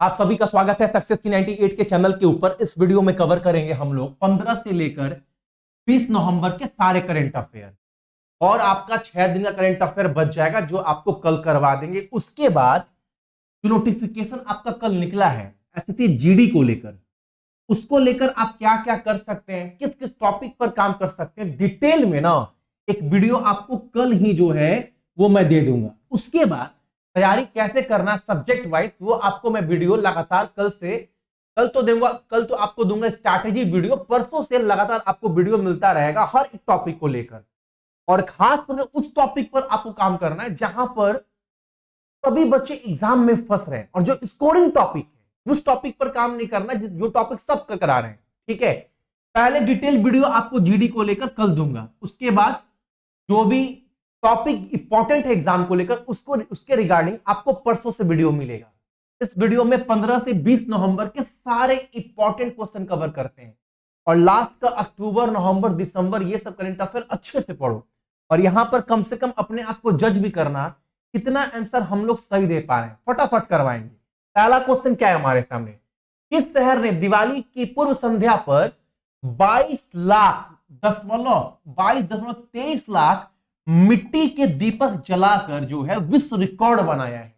आप सभी का स्वागत है सक्सेस की 98 के चैनल के ऊपर। इस वीडियो में कवर करेंगे हम लोग 15 से लेकर 20 नवंबर के सारे करंट अफेयर और आपका 6 दिन का करंट अफेयर बच जाएगा जो आपको कल करवा देंगे। उसके बाद जो नोटिफिकेशन आपका कल निकला है एसएससी जीडी को लेकर, उसको लेकर आप क्या क्या कर सकते हैं, किस किस टॉपिक पर काम कर सकते हैं, डिटेल में ना एक वीडियो आपको कल ही जो है वो मैं दे दूंगा। उसके बाद तैयारी कैसे करना सब्जेक्ट वाइज वो आपको मैं वीडियो लगातार कल तो दूंगा, कल तो आपको दूंगा स्ट्रैटेजी वीडियो, परसों से लगातार आपको वीडियो मिलता रहेगा हर एक टॉपिक को लेकर। और खास तौर पर उस टॉपिक पर आपको काम करना है जहां पर सभी बच्चे एग्जाम में फंस रहे हैं और जो स्कोरिंग टॉपिक है उस टॉपिक पर काम नहीं करना जो टॉपिक सब करा रहे हैं। ठीक है, पहले डिटेल वीडियो आपको जीडी को लेकर कल दूंगा। उसके बाद जो भी टॉपिक इंपॉर्टेंट है एग्जाम को लेकर उसके रिगार्डिंग आपको परसों से वीडियो मिलेगा। इस वीडियो में 15 से 20 नवंबर के सारे इंपॉर्टेंट क्वेश्चन कवर करते हैं और लास्ट का अक्टूबर नवंबर दिसंबर ये सब करंट अफेयर अच्छे से पढ़ो और यहां पर कम से कम अपने आप को जज भी करना कितना आंसर हम लोग सही दे पा रहे हैं, फटाफट करवाएंगे। पहला क्वेश्चन क्या है हमारे सामने, किस शहर ने दिवाली की पूर्व संध्या पर 22.23 लाख मिट्टी के दीपक जलाकर जो है विश्व रिकॉर्ड बनाया है?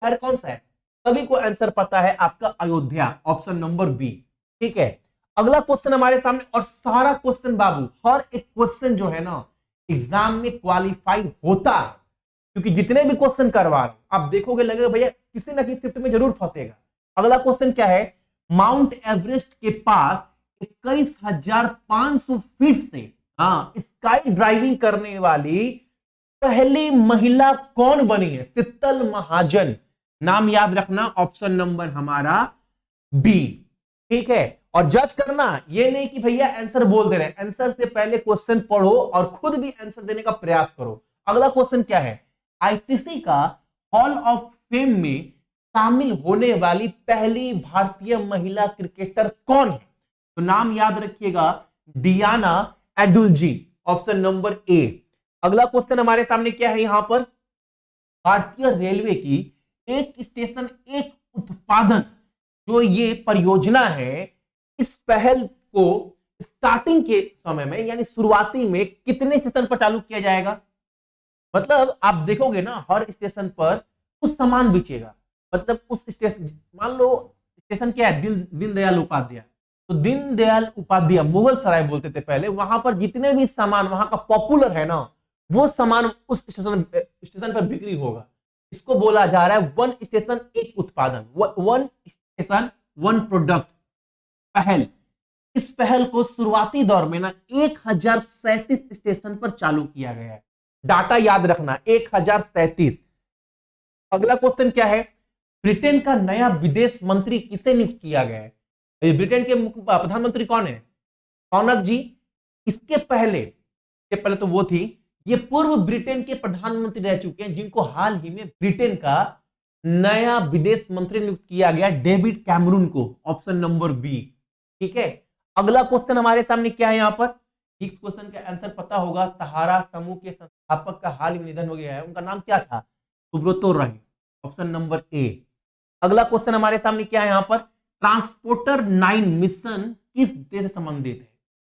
शहर कौन सा है? सभी को आंसर पता है, आपका अयोध्या, ऑप्शन नंबर बी। ठीक है, अगला क्वेश्चन हमारे सामने, और सारा क्वेश्चन बाबू हर एक क्वेश्चन जो है ना एग्जाम में क्वालिफाई होता है, क्योंकि जितने भी क्वेश्चन करवा आप देखोगे लगेगा भैया किसी ना किसी शिफ्ट में जरूर फंसेगा। अगला क्वेश्चन क्या है, माउंट एवरेस्ट के पास 21,500 फीट से स्काई ड्राइविंग करने वाली पहली महिला कौन बनी है? शीतल महाजन, नाम याद रखना, ऑप्शन नंबर हमारा बी। ठीक है, और जज करना ये नहीं कि भैया आंसर बोल दे रहे हैं, आंसर से पहले क्वेश्चन पढ़ो और खुद भी आंसर देने का प्रयास करो। अगला क्वेश्चन क्या है, आईसीसी का हॉल ऑफ फेम में शामिल होने वाली पहली भारतीय महिला क्रिकेटर कौन है? तो नाम याद रखिएगा, Diana Edulji, option number A. अगला क्वेश्चन हमारे सामने क्या है यहां पर, भारतीय रेलवे की एक स्टेशन एक उत्पादन जो ये परियोजना है, इस पहल को स्टार्टिंग के समय में यानी शुरुआती में कितने स्टेशन पर चालू किया जाएगा? मतलब आप देखोगे ना हर स्टेशन पर कुछ सामान बिकेगा, मतलब उस स्टेशन, मान लो स्टेशन क्या है, दीनदयाल उपाध्याय, तो दीनदयाल उपाध्याय मुगल सराय बोलते थे पहले, वहां पर जितने भी सामान वहां का पॉपुलर है ना वो सामान उस स्टेशन पर बिक्री होगा। इसको बोला जा रहा है वन स्टेशन एक उत्पादन, वन स्टेशन वन प्रोडक्ट पहल। इस पहल को शुरुआती दौर में ना 1037 स्टेशन पर चालू किया गया है। डाटा याद रखना, 1037। अगला क्वेश्चन क्या है, ब्रिटेन का नया विदेश मंत्री किसे नियुक्त किया गया है? ब्रिटेन के प्रधानमंत्री कौन है? रौनक जी। इसके पहले तो वो थी, ये पूर्व ब्रिटेन के प्रधानमंत्री रह चुके हैं जिनको हाल ही में ब्रिटेन का नया विदेश मंत्री नियुक्त किया गया, डेविड कैमरून को, ऑप्शन नंबर बी। ठीक है, अगला क्वेश्चन हमारे सामने क्या है यहां पर, इस क्वेश्चन का आंसर पता होगा, सहारा समूह के संस्थापक का हाल ही निधन हो गया है, उनका नाम क्या था? सुब्रतो राय, ऑप्शन नंबर ए। अगला क्वेश्चन हमारे सामने क्या है यहां पर, ट्रांसपोर्टर 9 मिशन किस देश से संबंधित है?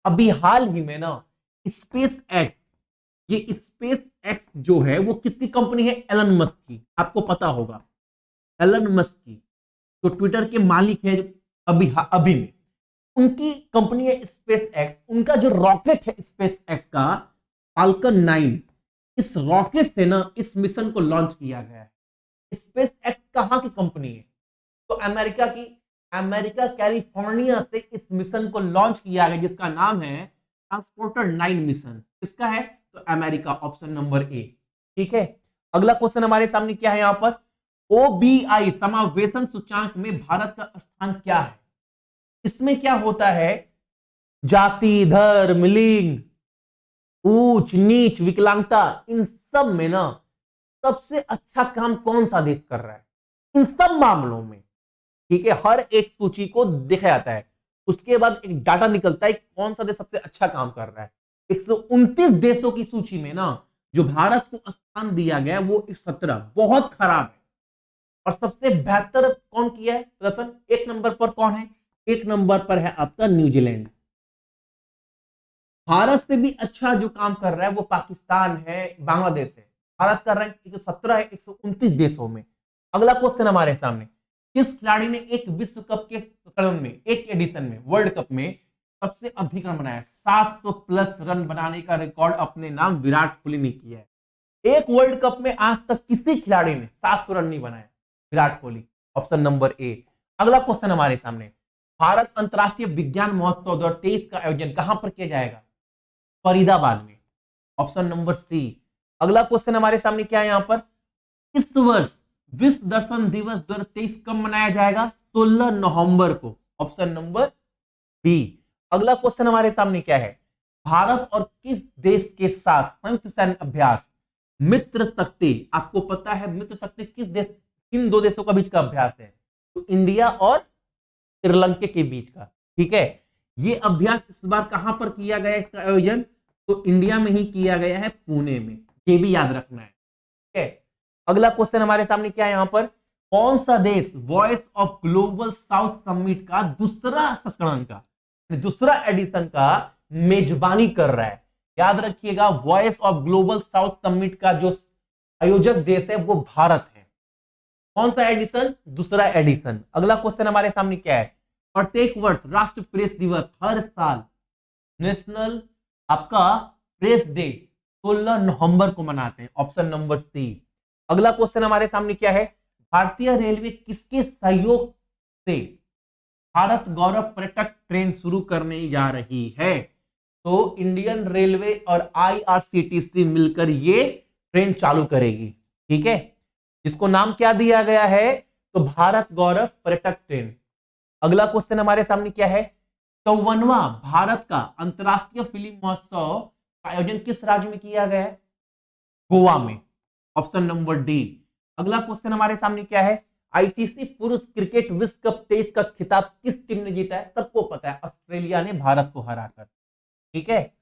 अभी हाल ही में ना स्पेस एक्स, ये स्पेस एक्स जो है वो किसकी कंपनी है? एलन मस्क की, आपको पता होगा एलन मस्क की, जो ट्विटर के मालिक है अभी में, उनकी कंपनी है स्पेस एक्स। उनका जो रॉकेट है स्पेस एक्स का फाल्कन 9, इस रॉकेट से ना इस मिशन को लॉन्च किया गया है। स्पेस एक्स कहां की कंपनी है? तो अमेरिका की, अमेरिका कैलिफोर्निया से इस मिशन को लॉन्च किया गया जिसका नाम है ट्रांसपोर्टर 9 मिशन। किसका है? तो अमेरिका, ऑप्शन नंबर ए। ठीक है, अगला क्वेश्चन हमारे सामने क्या है यहां पर, ओबीआई समावेशन सूचांक में भारत का स्थान क्या है? इसमें क्या होता है, जाति, धर्म, लिंग, ऊंच नीच, विकलांगता, इन सब में ना सबसे अच्छा काम कौन सा देश कर रहा है इन सब मामलों में? ठीक है, हर एक सूची को देखा जाता है, उसके बाद एक डाटा निकलता है कौन सा देश सबसे अच्छा काम कर रहा है। 129 देशों की सूची में ना जो भारत को स्थान दिया गया वो 17 बहुत खराब है। और सबसे बेहतर कौन किया है प्रदर्शन? एक नंबर पर कौन है? एक नंबर पर है आपका न्यूजीलैंड। भारत से भी अच्छा जो काम कर रहा है वो पाकिस्तान है, बांग्लादेश है। भारत का रैंक 117 है 129 देशों में। अगला क्वेश्चन हमारे सामने, किस खिलाड़ी ने एक विश्व कप के संस्करण में, एक एडिशन में, वर्ल्ड कप में सबसे अधिक रन बनाया? 700 प्लस रन बनाने का रिकॉर्ड अपने नाम विराट कोहली ने किया है। एक वर्ल्ड कप में आज तक किसी खिलाड़ी ने 700 रन नहीं बनाया, Virat Kohli. Option number A. अगला क्वेश्चन हमारे सामने, भारत अंतरराष्ट्रीय विज्ञान महोत्सव 2023 का आयोजन कहां पर किया जाएगा? फरीदाबाद में। Option number C. अगला क्वेश्चन हमारे सामने क्या है यहां पर, इस वर्ष विश्व दर्शन दिवस 2023 कब मनाया जाएगा? 16 नवंबर को। Option number D. अगला क्वेश्चन हमारे सामने क्या है, भारत और किस देश के साथ संयुक्त सैन्य अभ्यास मित्र शक्ति? आपको पता है मित्र शक्ति किस देश, किन दो देशों का बीच का अभ्यास है? तो इंडिया और श्रीलंका के बीच का। ठीक है, ये अभ्यास इस बार कहां पर किया गया इसका आयोजन? तो इंडिया में ही किया गया है, पुणे में। ये भी याद रखना है। ठीक है, अगला क्वेश्चन हमारे सामने क्या है यहां पर, कौन सा देश voice of global south summit का दूसरा संस्करण का, दूसरा एडिशन का मेजबानी कर रहा है? याद रखिएगा, voice of global south summit का जो आयोजक देश है वो भारत है। कौन सा एडिशन? दूसरा एडिशन। अगला क्वेश्चन हमारे सामने क्या है, प्रत्येक वर्ष राष्ट्र प्रेस दिवस, हर साल नेशनल आपका प्रेस डे 16 नवंबर को मनाते हैं। Option number C. अगला क्वेश्चन हमारे सामने क्या है, भारतीय रेलवे किसके सहयोग से भारत गौरव पर्यटक ट्रेन शुरू करने जा रही है? तो इंडियन रेलवे और आईआरसीटीसी मिलकर ये ट्रेन चालू करेगी। ठीक है, इसको नाम क्या दिया गया है? तो भारत गौरव पर्यटक ट्रेन। अगला क्वेश्चन हमारे सामने क्या है, 54वां भारत का अंतरराष्ट्रीय फिल्म महोत्सव का आयोजन किस राज्य में किया गया है? गोवा में। Option number D. अगला क्वेश्चन हमारे सामने क्या है, आईसीसी पुरुष क्रिकेट विश्व कप 23 का खिताब किस टीम ने जीता है? सबको पता है, ऑस्ट्रेलिया ने भारत को हराकर। ठीक है,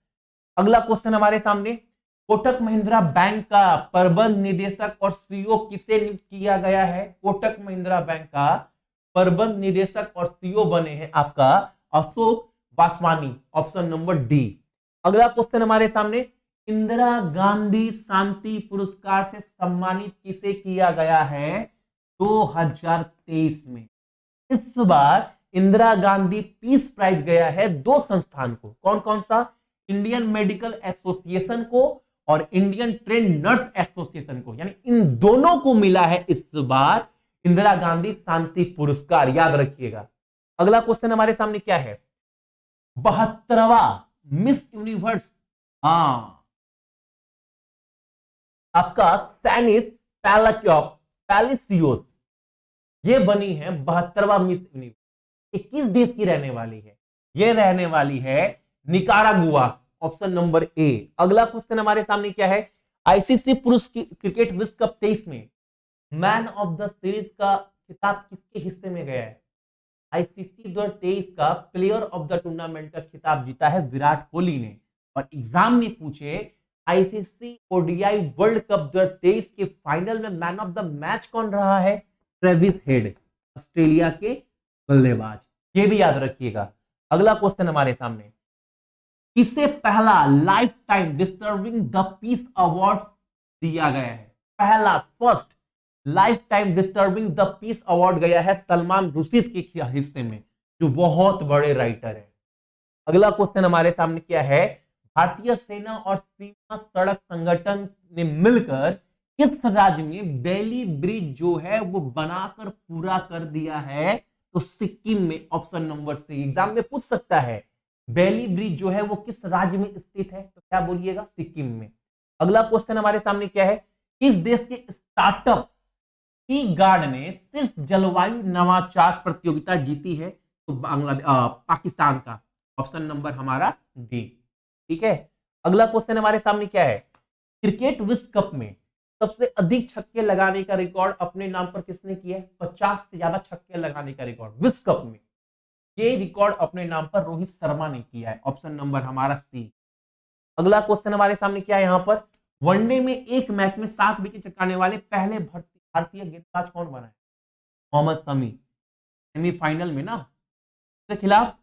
अगला क्वेश्चन हमारे सामने, कोटक महिंद्रा बैंक का प्रबंध निदेशक और सीईओ किसे नियुक्त किया गया है? कोटक महिंद्रा बैंक का प्रबंध निदेशक और सीईओ बने हैं आपका Ashok Vaswani. Option number D. अगला क्वेश्चन हमारे सामने, इंदिरा गांधी शांति पुरस्कार से सम्मानित किसे किया गया है 2023 में? इस बार इंदिरा गांधी पीस प्राइज गया है दो संस्थान को। कौन कौन सा? इंडियन मेडिकल एसोसिएशन को और इंडियन ट्रेन नर्स एसोसिएशन को, यानी इन दोनों को मिला है इस बार इंदिरा गांधी शांति पुरस्कार। याद रखिएगा। अगला क्वेश्चन हमारे सामने क्या है, 72वां मिस यूनिवर्स आपका सैनिस पैलिसियोस, ये बनी है 72वां मिस यूनिवर्स। 21 देश की रहने वाली है, ये रहने वाली है निकारागुआ। Option number A. अगला क्वेश्चन हमारे सामने क्या है, आईसीसी पुरुष क्रिकेट विश्व कप 23 में मैन ऑफ द सीरीज का खिताब किसके हिस्से में गया है? आईसीसी 2023 का प्लेयर ऑफ द टूर्नामेंट का खिताब जीता है विराट कोहली ने। और एग्जाम में पूछे आईसीसी ओडीआई वर्ल्ड कप 2023 के फाइनल में मैन ऑफ द मैच कौन रहा है? ट्रेविस हेड, ऑस्ट्रेलिया के बल्लेबाज। ये भी याद रखिएगा। अगला क्वेश्चन हमारे सामने, किसे पहला life time disturbing the peace award दिया गया है? पहला, first life time disturbing the peace award गया है सलमान रुशीद के हिस्से में, जो बहुत बड़े राइटर है। अगला क्वेश्चन हमारे सामने क्या है, भारतीय सेना और सीमा सड़क संगठन ने मिलकर किस राज्य में बेली ब्रिज जो है वो बनाकर पूरा कर दिया है? तो सिक्किम में। ऑप्शन नंबर सी। एग्जाम में पूछ सकता है बेली ब्रिज जो है वो किस राज्य में स्थित है? तो क्या बोलिएगा? सिक्किम में। अगला क्वेश्चन हमारे सामने क्या है, किस देश के स्टार्टअप टी गार्ड ने सिर्फ जलवायु नवाचार प्रतियोगिता जीती है? तो बांग्लादेश, पाकिस्तान का। ऑप्शन नंबर हमारा डी। ठीक है, अगला क्वेश्चन हमारे सामने क्या है, क्रिकेट विश्व कप में सबसे अधिक छक्के लगाने का रिकॉर्ड अपने नाम पर किसने किया है? 50 से ज्यादा छक्के लगाने का रिकॉर्ड विश्व कप में, ये रिकॉर्ड अपने नाम पर रोहित शर्मा ने किया है। ऑप्शन नंबर हमारा सी। अगला क्वेश्चन हमारे सामने क्या है यहां पर, वनडे में एक मैच में 7 विकेट चटकाने वाले पहले भारतीय गेंदबाज कौन बना है? मोहम्मद शमी सेमीफाइनल में ना किसके खिलाफ,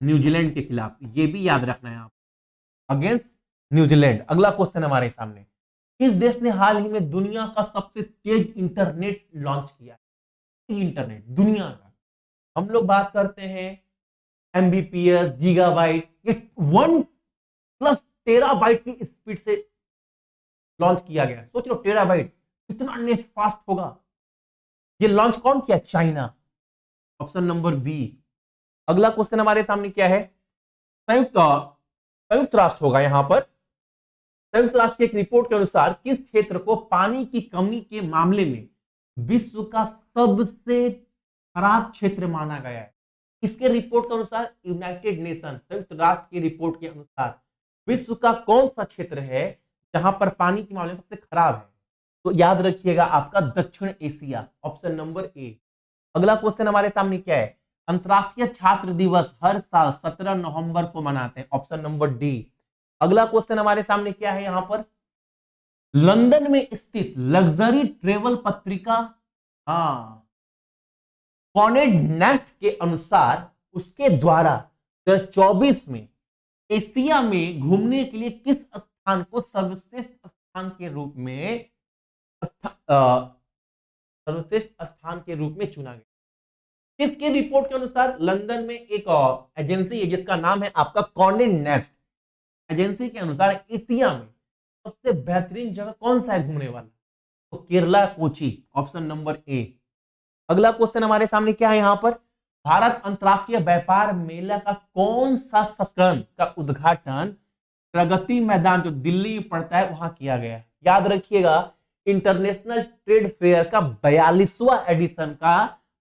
न्यूजीलैंड के खिलाफ, ये भी याद रखना है आप, अगेंस्ट न्यूजीलैंड। अगला क्वेश्चन हमारे सामने, किस देश ने हाल ही में दुनिया का सबसे तेज इंटरनेट लॉन्च किया? इंटरनेट दुनिया का, हम लोग बात करते हैं एमबीपीएस, गीगाबाइट, ये 1+ टेराबाइट की स्पीड से लॉन्च किया गया। सोच लो टेराबाइट कितना नेट फास्ट होगा। ये लॉन्च कौन किया? China, option number B. अगला क्वेश्चन हमारे सामने क्या है? संयुक्त संयुक्त राष्ट्र होगा यहां पर। संयुक्त राष्ट्र की एक रिपोर्ट के अनुसार किस क्षेत्र को पानी की कमी के मामले में विश्व का सबसे खराब क्षेत्र माना गया है? इसके रिपोर्ट के अनुसार, यूनाइटेड नेशन संयुक्त राष्ट्र की रिपोर्ट के अनुसार विश्व का कौन सा क्षेत्र है जहां पर पानी के मामले में सबसे खराब है? तो याद रखिएगा आपका दक्षिण एशिया, ऑप्शन नंबर ए। अगला क्वेश्चन हमारे सामने क्या है? अंतरराष्ट्रीय छात्र दिवस हर साल 17 नवंबर को मनाते हैं, ऑप्शन नंबर डी। अगला क्वेश्चन हमारे सामने क्या है यहां पर? लंदन में स्थित लग्जरी ट्रेवल पत्रिका कॉन्डेड नेस्ट के अनुसार उसके द्वारा 2024 में एशिया में घूमने के लिए किस स्थान को सर्वश्रेष्ठ स्थान के रूप में चुना गया? किसके रिपोर्ट के अनुसार? लंदन में एक एजेंसी है जिसका नाम है आपका कॉन्डेड नेस्ट। एजेंसी के अनुसार एशिया में सबसे बेहतरीन जगह कौन सा है घूमने वाला? तो Kerala, Kochi, option number A. अगला क्वेश्चन हमारे सामने क्या है यहां पर? भारत अंतरराष्ट्रीय व्यापार मेला का कौन सा संस्करण का उद्घाटन प्रगति मैदान जो दिल्ली में पड़ता है वहां किया गया? याद रखिएगा इंटरनेशनल ट्रेड फेयर का 42वां एडिशन का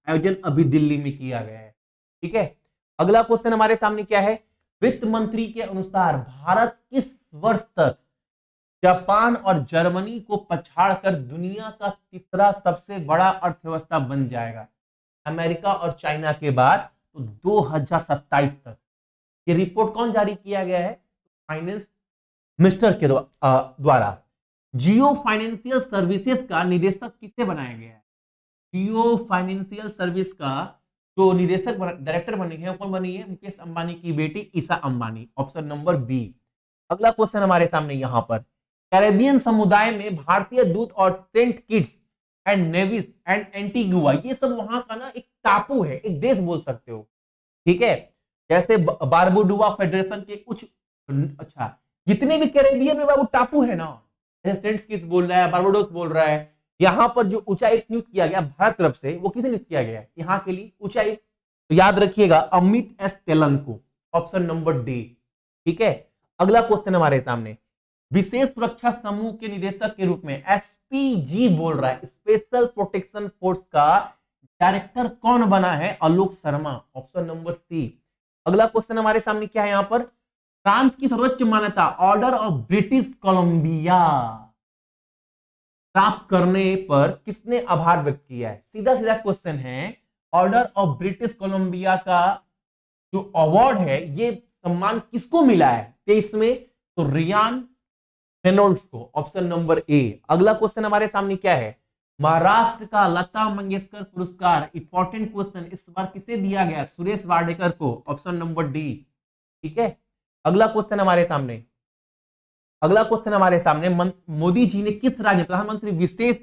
आयोजन अभी दिल्ली में किया गया है। ठीक है, अगला क्वेश्चन हमारे सामने क्या है? वित्त मंत्री के अनुसार भारत किस वर्ष तक जापान और जर्मनी को पछाड़कर दुनिया का तीसरा सबसे बड़ा अर्थव्यवस्था बन जाएगा? अमेरिका और चाइना के बाद तो 2027 तक। ये रिपोर्ट कौन जारी किया गया है? फाइनेंस मिनिस्टर के द्वारा। जियो फाइनेंशियल सर्विसेज का निदेशक किसे बनाया गया है? जियो फाइनेंशियल सर्विस का जो निदेशक डायरेक्टर बनी है, कौन बनी है? मुकेश अंबानी की बेटी Isha Ambani, option number B. अगला क्वेश्चन हमारे सामने यहां पर, कैरेबियन समुदाय में भारतीय दूत और Saint Kitts and Nevis and Antigua, ये सब वहां का ना एक टापू है, एक देश बोल सकते हो। ठीक है, जैसे बारबुडुआ फेडरेशन के कुछ, अच्छा जितने भी कैरेबियन में वो टापू है ना, सेंट किट्स बोल रहा है, बारबुडोस बोल रहा है, यहां पर जो उच्चायुक्त नियुक्त किया गया भारत तरफ से, वो किसे नियुक्त किया गया है यहाँ के लिए उच्चायुक्त? तो याद रखिएगा Amit S Telangu, option number D. ठीक है, अगला क्वेश्चन हमारे सामने, विशेष सुरक्षा समूह के निदेशक के रूप में एसपीजी बोल रहा है, स्पेशल प्रोटेक्शन फोर्स का डायरेक्टर कौन बना है? Alok Sharma, option number C. अगला क्वेश्चन हमारे सामने क्या है यहां पर? प्रांत की सर्वोच्च मान्यता ऑर्डर ऑफ ब्रिटिश कोलंबिया प्राप्त करने पर किसने आभार व्यक्त किया है? सीधा सीधा क्वेश्चन है, ऑर्डर ऑफ ब्रिटिश कोलंबिया का जो अवार्ड है, ये सम्मान किसको मिला है 23 में? तो रियान रेनॉल्ड्स को, ऑप्शन नंबर ए। अगला क्वेश्चन हमारे सामने क्या है? महाराष्ट्र का लता मंगेशकर पुरस्कार, इंपॉर्टेंट क्वेश्चन, इस बार किसे दिया गया? सुरेश वाडेकर को, ऑप्शन नंबर डी। ठीक है, अगला क्वेश्चन हमारे सामने, मोदी जी ने किस राज्य प्रधानमंत्री विशेष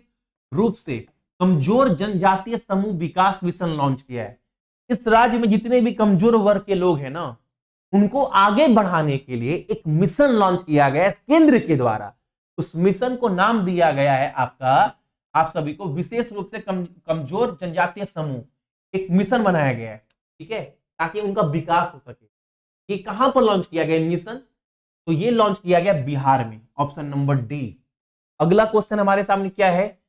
रूप से कमजोर जनजातीय समूह विकास मिशन लॉन्च किया है? इस राज्य में जितने भी कमजोर वर्ग के लोग हैं ना, उनको आगे बढ़ाने के लिए एक मिशन लॉन्च किया गया है केंद्र के द्वारा। उस मिशन को नाम दिया गया है आपका, आप सभी को, विशेष रूप से कमजोर जनजातीय समूह, एक मिशन बनाया गया है। ठीक है, ताकि उनका विकास हो सके। ये कहां पर लॉन्च किया गया मिशन? तो ये लॉन्च किया गया बिहार में, ऑप्शन नंबर डी। अगला क्वेश्चन हमारे सामने क्या है?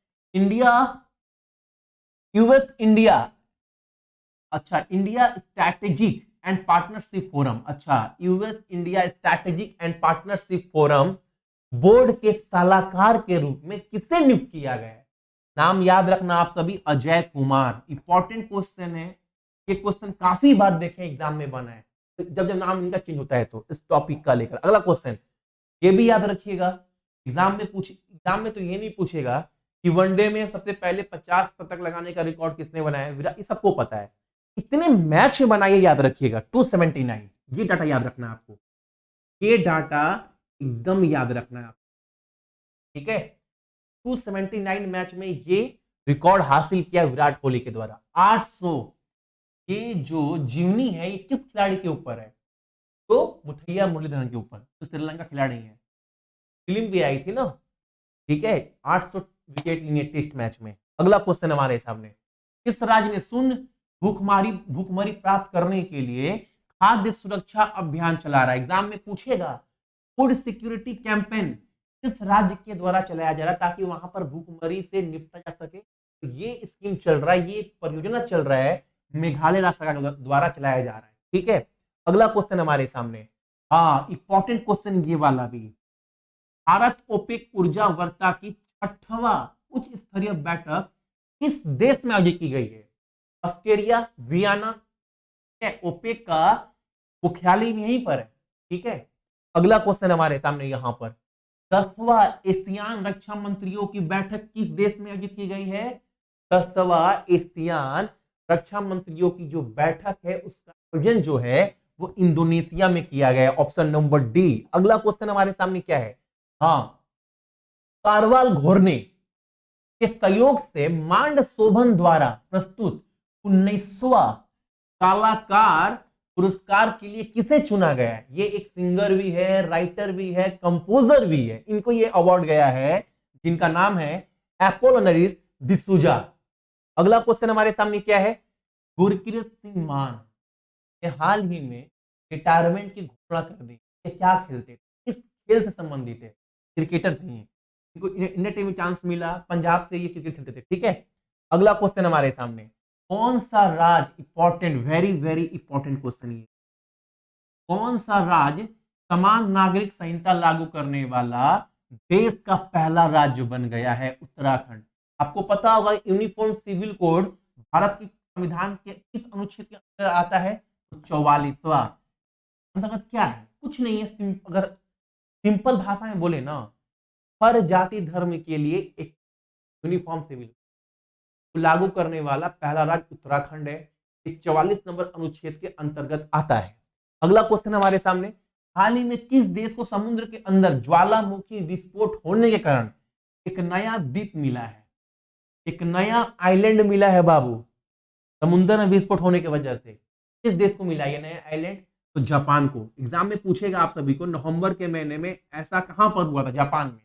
US India strategic and partnership forum, US India strategic and partnership forum board के सलाहकार के रूप में किसे नियुक्त किया गया है? नाम याद रखना आप सभी, अजय कुमार। इंपॉर्टेंट क्वेश्चन है, ये क्वेश्चन काफी बार देखें एग्जाम में बना है, जब नाम इनका चेंज होता है तो, इस टॉपिक का लेकर। अगला क्वेश्चन ये भी याद रखिएगा, एग्जाम में तो ये नहीं पूछेगा कि वनडे में सबसे पहले 50 शतक लगाने का रिकॉर्ड किसने बनाया है? विराट। ये सबको पता है। कितने मैच बनाइए याद रखिएगा, 279। ये डाटा याद रखना है आपको, ये डाटा एकदम याद रखना है आपको, ठीक है। 279 मैच में ये रिकॉर्ड हासिल किया विराट कोहली के द्वारा। 800। ये जो जीवनी है ये किस खिलाड़ी के ऊपर है? तो मुथैया मुरलीधरन के ऊपर, तो श्रीलंका खिलाड़ी है। फिल्म भी आई थी ना, ठीक है। 800 विकेट लिए टेस्ट मैच में। अगला क्वेश्चन हमारे सामने, किस राज्य ने शून्य भूखमरी प्राप्त करने के लिए खाद्य सुरक्षा अभियान चला रहा है? एग्जाम में पूछेगा, फूड सिक्योरिटी कैंपेन किस राज्य के द्वारा चलाया जा रहा है ताकि वहां पर भूखमरी से निपटा जा सके? तो ये स्कीम चल रहा है, ये परियोजना चल रहा है, मेघालय राज्य सरकार द्वारा चलाया जा रहा है, ठीक है। अगला क्वेश्चन हमारे सामने, हाँ इंपॉर्टेंट क्वेश्चन ये वाला भी। भारत ओपेक ऊर्जा वार्ता की 6वां उच्च स्तरीय बैठक किस देश में आयोजित की गई है? Australia, Vienna. ओपेक का मुख्यालय यहीं पर है, ठीक है। अगला क्वेश्चन हमारे सामने यहां पर, 10वां एशियान रक्षा मंत्रियों की बैठक किस देश में आयोजित की गई है? 10वां एशियान रक्षा मंत्रियों की जो बैठक है उसका आयोजन जो है वो इंडोनेशिया में किया गया। Option number D. अगला क्वेश्चन हमारे सामने क्या है? हाँ, कारवाल घोरने के सहयोग से मांड शोभन द्वारा प्रस्तुत 19वां कलाकार पुरस्कार के लिए किसे चुना गया है? ये एक सिंगर भी है, राइटर भी है, कंपोजर भी है। इनको ये अवार्ड गया है जिनका नाम है एपोलोनरिस डिसूजा। अगला क्वेश्चन हमारे सामने क्या है? गुरकीरत सिंह मान ने हाल ही में रिटायरमेंट की घोषणा कर दी। ये क्या खेलते थे, किस खेल से संबंधित है? क्रिकेटर थे। इनको इंडिया टीम में चांस मिला, पंजाब से ये क्रिकेट खेलते थे, ठीक है। अगला क्वेश्चन हमारे सामने, कौन सा राज्य, important, very very important question ये, कौन सा राज्य समान नागरिक संहिता लागू करने वाला देश का पहला राज्य बन गया है? उत्तराखंड। आपको पता होगा यूनिफॉर्म सिविल कोड भारत की संविधान के किस अनुच्छेद के अंतर्गत आता है? 44वां। अंतर्गत क्या है? कुछ नहीं है, अगर सिंपल भाषा में बोले ना, हर जाति धर्म के लिए एक यूनिफॉर्म सिविल लागू करने वाला पहला राज्य उत्तराखंड है। 44 नंबर अनुच्छेद के अंतर्गत आता है। अगला क्वेश्चन हमारे सामने, हाल ही में किस देश को समुद्र के अंदर ज्वालामुखी विस्फोट होने के कारण एक नया द्वीप मिला है? एक नया आइलैंड मिला है बाबू, समुद्र में विस्फोट होने की वजह से। किस देश को मिला ये नया आइलैंड? तो जापान को। एग्जाम में पूछेगा आप सभी को, नवंबर के महीने में ऐसा कहां पर हुआ था? जापान में,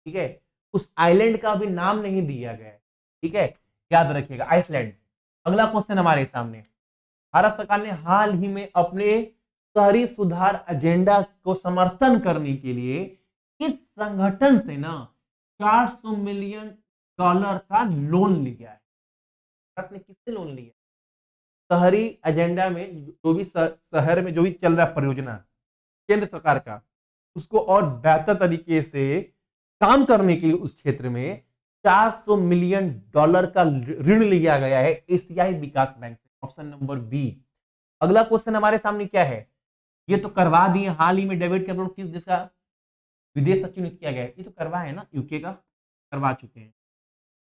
ठीक है। उस आइलैंड का भी नाम नहीं दिया गया है, ठीक है, याद रखिएगा, आइसलैंड। अगला क्वेश्चन हमारे सामने, भारत सरकार ने हाल ही में अपने शहरी सुधार एजेंडा को समर्थन करने के लिए किस संगठन से ना $400 मिलियन का लोन लिया है? भारत ने किससे लोन लिया? शहरी एजेंडा में जो भी शहर में जो भी चल रहा है परियोजना केंद्र सरकार का, उसको और बेहतर तरीके से काम करने के लिए उस क्षेत्र में $400 मिलियन का ऋण लिया गया है एशियाई विकास बैंक से। Option number B. अगला क्वेश्चन हमारे सामने क्या है? ये तो करवा दिए, हाल ही में डेविड कैमरन किस देश का विदेश सचिव नियुक्त किया गया है? ये तो करवा है ना, यूके का, करवा चुके हैं।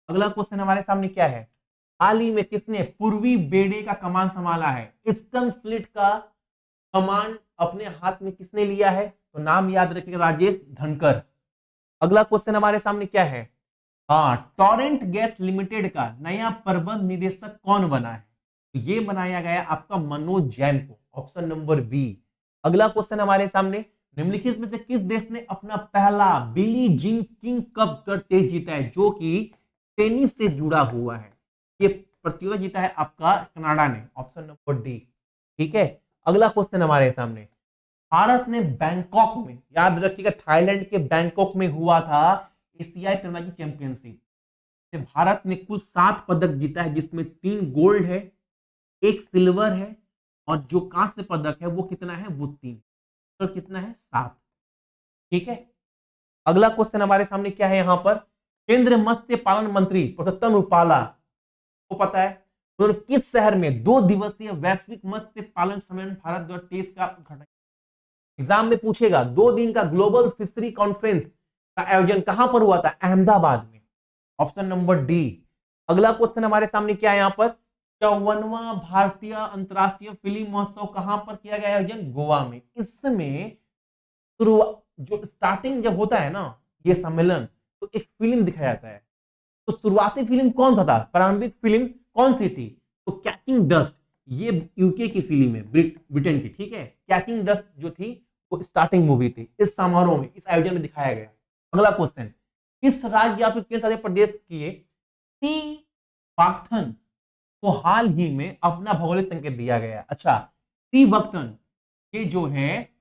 अगला क्वेश्चन हमारे सामने क्या है? हाल ही में किसने पूर्वी बेड़े का कमान संभाला है? ईस्टर्न फ्लीट का कमान अपने हाथ में किसने लिया है? तो नाम याद रखिएगा, राजेश धनकर। अगला क्वेश्चन हमारे सामने क्या है? हाँ, टोरेंट गैस लिमिटेड का नया प्रबंध निदेशक कौन बना है? तो ये बनाया गया आपका मनोज जैन को। Option number B. अगला क्वेश्चन हमारे सामने, निम्नलिखित में से किस देश ने अपना पहला बिली जीन किंग कप का टेस्ट जीता है जो कि टेनिस से जुड़ा हुआ है? ये प्रतियोगिता जीता है आपका कनाडा ने। ऑप्शन नंबर डी, ठीक है। अगला क्वेश्चन हमारे सामने, भारत ने बैंकॉक में, याद रखिएगा थाईलैंड के बैंकॉक में हुआ था एशियाई तीरंदाजी चैंपियनशिप। भारत ने कुल 7 पदक जीता है जिसमें 3 गोल्ड है, 1 सिल्वर है, और जो कांस्य पदक है वो कितना है? वो 3। तो कितना है? 7, ठीक है। अगला क्वेश्चन हमारे सामने क्या है यहाँ पर? केंद्रीय मत्स्य पालन मंत्री पुरुषोत्तम रूपाला को पता है तो किस शहर में 2 दिवसीय वैश्विक मत्स्य पालन सम्मेलन भारत 2023 का उद्घाटन? एग्जाम में पूछेगा, 2 दिन का ग्लोबल फिशरी कॉन्फ्रेंस का आयोजन कहां पर हुआ था? अहमदाबाद में। Option number D. अगला क्वेश्चन हमारे सामने क्या है यहाँ पर, 54वां भारतीय अंतरराष्ट्रीय फिल्म महोत्सव कहां पर किया गया है, गोवा में। इसमें जो स्टार्टिंग जब होता है ना ये सम्मेलन, तो एक फिल्म दिखाया जाता है। तो शुरुआती फिल्म कौन सा था, प्रारंभिक फिल्म कौन सी थी, तो कैचिंग डस्ट, ये यूके की फिल्म है, ब्रिटेन की, ठीक है। कैचिंग डस्ट जो थी वो स्टार्टिंग मूवी थी। इस समारोह में, इस आयोजन में दिखाया गया। अगला क्वेश्चन, किस राज्य या फिर किस राज्य प्रदेश की सी बाक्थन को हाल ही में अपना भौगोलिक संकेत दिया गया। अच्छा, सी बक्तन ये जो है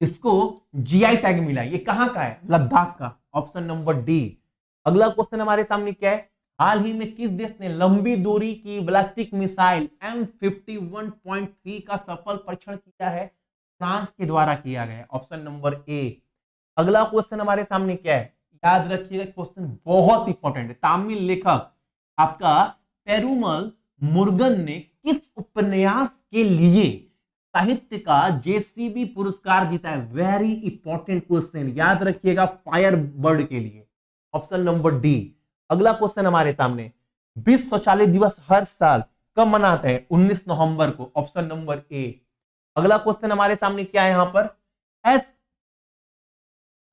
इसको जीआई टैग मिला, ये कहां का है, लद्दाख का, ऑप्शन नंबर डी। अगला क्वेश्चन हमारे सामने क्या है, हाल ही में किस देश ने लंबी दूरी की बैलिस्टिक मिसाइल M51.3 का सफल परीक्षण किया है, फ्रांस के द्वारा किया गया, ऑप्शन नंबर ए। अगला क्वेश्चन हमारे सामने क्या है, याद रखिएगा क्वेश्चन बहुत इंपॉर्टेंट है। तमिल लेखक आपका पेरुमल मुरुगन ने किस उपन्यास के लिए साहित्य का जेसीबी पुरस्कार जीता है, वेरी इंपॉर्टेंट क्वेश्चन, याद रखिएगा, फायर बर्ड के लिए, ऑप्शन नंबर डी। अगला क्वेश्चन हमारे सामने, विश्व शौचालय दिवस हर साल कब मनाते हैं, 19 नवंबर को, ऑप्शन नंबर ए। अगला क्वेश्चन हमारे सामने क्या है यहां पर, एस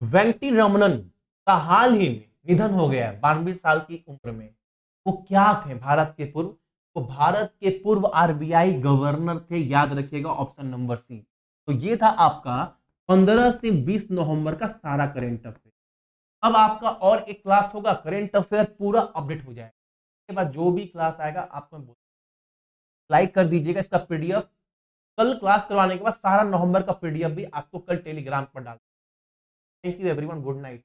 वेंकटरमणन का हाल ही में निधन हो गया 92 साल की उम्र में। वो क्या थे, भारत के पूर्व, वो भारत के पूर्व आरबीआई गवर्नर थे, याद रखिएगा, ऑप्शन नंबर सी। तो ये था आपका 15 से 20 नवंबर का सारा करेंट अफेयर। अब आपका और एक क्लास होगा, करेंट अफेयर पूरा अपडेट हो जाएगा। इसके बाद जो भी क्लास आएगा आपको लाइक कर दीजिएगा। इसका पीडीएफ कल क्लास करवाने के बाद सारा नवंबर का पीडीएफ भी आपको कल टेलीग्राम पर डाल। Thank you everyone, good night.